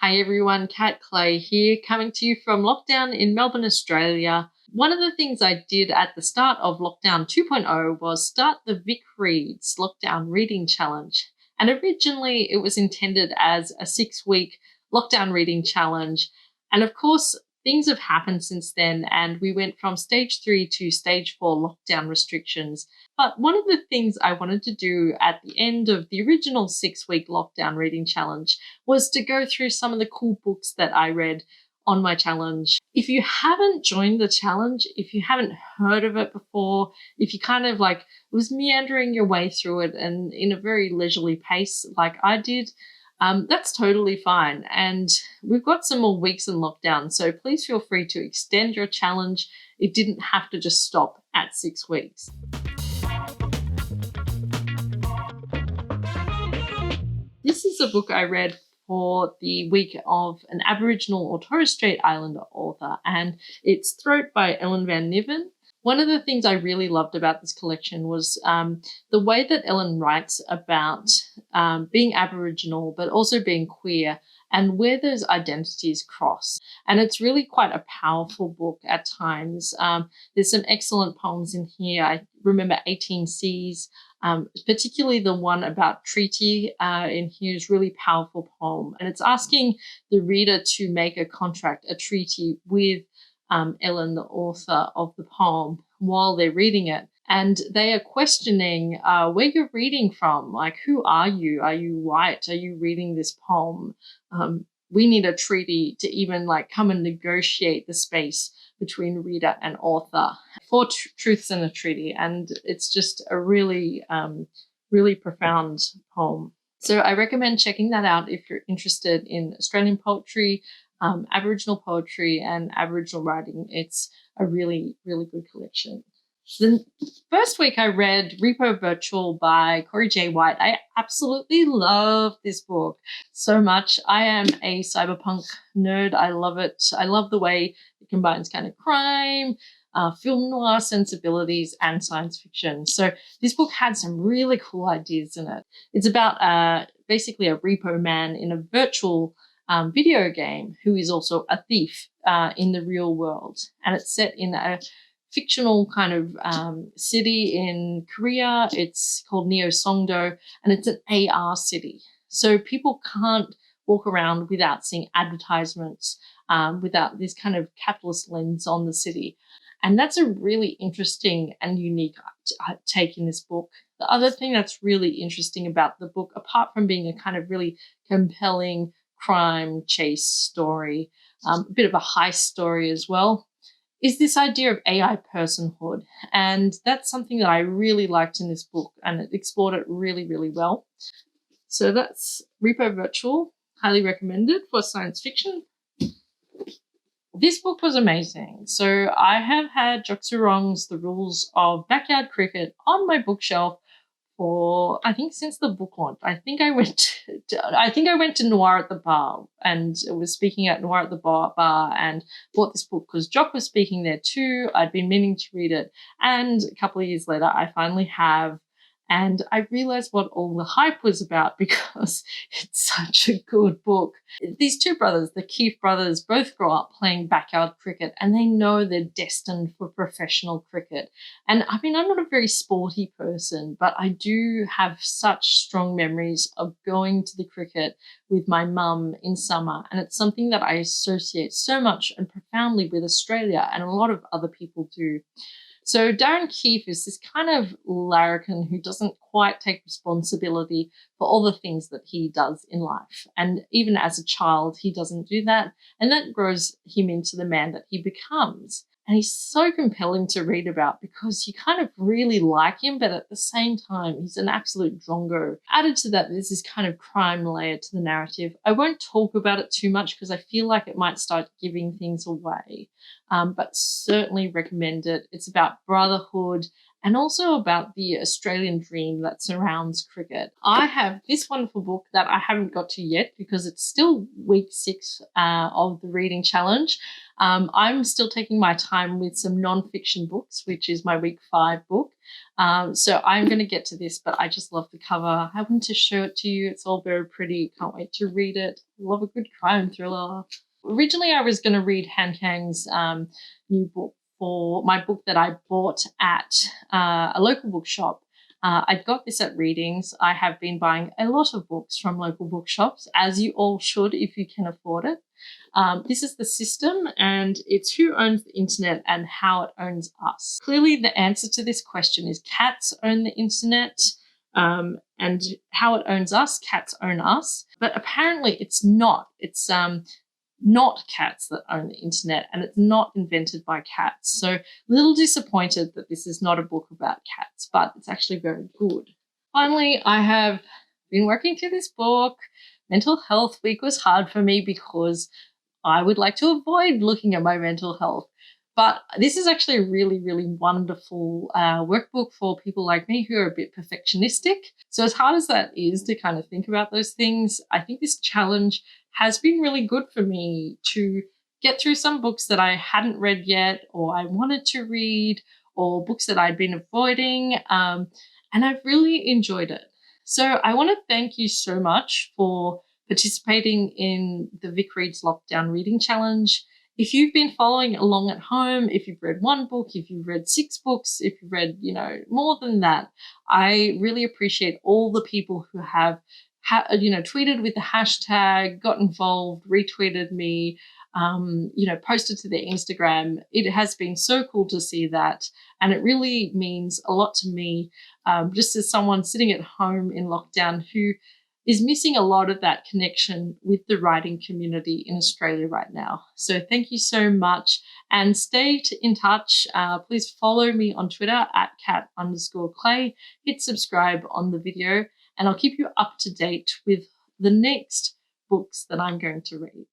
Hi everyone, Kat Clay here, coming to you from lockdown in Melbourne, Australia. One of the things I did at the start of Lockdown 2.0 was start the Vic Reads Lockdown Reading Challenge. And originally it was intended as a 6-week lockdown reading challenge. And of course, things have happened since then, and we went from stage 3 to stage 4 lockdown restrictions. But one of the things I wanted to do at the end of the original 6-week lockdown reading challenge was to go through some of the cool books that I read on my challenge. If you haven't joined the challenge, if you haven't heard of it before, if you kind of was meandering your way through it and in a very leisurely pace like I did, that's totally fine. And we've got some more weeks in lockdown, so please feel free to extend your challenge. It didn't have to just stop at 6 weeks. This is a book I read for the week of an Aboriginal or Torres Strait Islander author, and it's Throat by Ellen van Neerven. One of the things I really loved about this collection was the way that Ellen writes about being Aboriginal, but also being queer, and where those identities cross. And it's really quite a powerful book at times. There's some excellent poems in here. I remember 18 Seas, particularly the one about treaty in here is really powerful poem. And it's asking the reader to make a contract, a treaty with Ellen, the author of the poem, while they're reading it. And they are questioning where you're reading from. Like, who are you? Are you white? Are you reading this poem? We need a treaty to even come and negotiate the space between reader and author. Four truths in a treaty. And it's just a really, really profound poem. So I recommend checking that out if you're interested in Australian poetry, Aboriginal poetry and Aboriginal writing. It's a really, really good collection. The first week I read Repo Virtual by Corey J. White. I absolutely love this book so much. I am a cyberpunk nerd. I love it. I love the way it combines kind of crime, film noir sensibilities and science fiction. So this book had some really cool ideas in it. It's about basically a repo man in a virtual video game who is also a thief in the real world. And it's set in a fictional kind of city in Korea. It's called Neo-Songdo, and it's an AR city. So people can't walk around without seeing advertisements, without this kind of capitalist lens on the city. And that's a really interesting and unique take in this book. The other thing that's really interesting about the book, apart from being a kind of really compelling crime chase story, a bit of a heist story as well, is this idea of AI personhood. And that's something that I really liked in this book, and it explored it really, really well. So that's Repo Virtual, highly recommended for science fiction. This book was amazing. So I have had Jock Serong's The Rules of Backyard Cricket on my bookshelf for, I think, since the book launch. I think I went to Noir at the Bar and was speaking at Noir at the Bar and bought this book because Jock was speaking there too. I'd been meaning to read it, and a couple of years later I finally have. And I realized what all the hype was about because it's such a good book. These two brothers, the Keefe brothers, both grow up playing backyard cricket, and they know they're destined for professional cricket. And I mean, I'm not a very sporty person, but I do have such strong memories of going to the cricket with my mum in summer. And it's something that I associate so much and profoundly with Australia, and a lot of other people do. So Darren Keefe is this kind of larrikin who doesn't quite take responsibility for all the things that he does in life. And even as a child, he doesn't do that. And that grows him into the man that he becomes. And he's so compelling to read about because you kind of really like him, but at the same time, he's an absolute drongo. Added to that, there's this kind of crime layer to the narrative. I won't talk about it too much because I feel like it might start giving things away, but certainly recommend it. It's about brotherhood and also about the Australian dream that surrounds cricket. I have this wonderful book that I haven't got to yet because it's still week 6 of the reading challenge. I'm still taking my time with some non-fiction books, which is my week 5 book. So I'm going to get to this, but I just love the cover. I want to show it to you. It's all very pretty. Can't wait to read it. Love a good crime thriller. Originally, I was going to read Han Kang's new book for my book that I bought at a local bookshop. I got this at Readings. I have been buying a lot of books from local bookshops, as you all should if you can afford it. This is The System, and it's who owns the internet and how it owns us. Clearly, the answer to this question is cats own the internet, and how it owns us, cats own us. But apparently it's not. It's not cats that own the internet, and it's not invented by cats. So a little disappointed that this is not a book about cats, but it's actually very good. Finally, I have been working through this book. Mental health week was hard for me because I would like to avoid looking at my mental health. But this is actually a really, really wonderful workbook for people like me who are a bit perfectionistic. So as hard as that is to kind of think about those things, I think this challenge has been really good for me to get through some books that I hadn't read yet, or I wanted to read, or books that I'd been avoiding, and I've really enjoyed it. So I want to thank you so much for participating in the Vic Reads Lockdown Reading Challenge. If you've been following along at home, if you've read 1 book, if you've read 6 books, if you've read, more than that, I really appreciate all the people who have tweeted with the hashtag, got involved, retweeted me, posted to their Instagram. It has been so cool to see that. And it really means a lot to me, just as someone sitting at home in lockdown who is missing a lot of that connection with the writing community in Australia right now. So thank you so much, and stay in touch. Please follow me on Twitter at cat_clay. Hit subscribe on the video, and I'll keep you up to date with the next books that I'm going to read.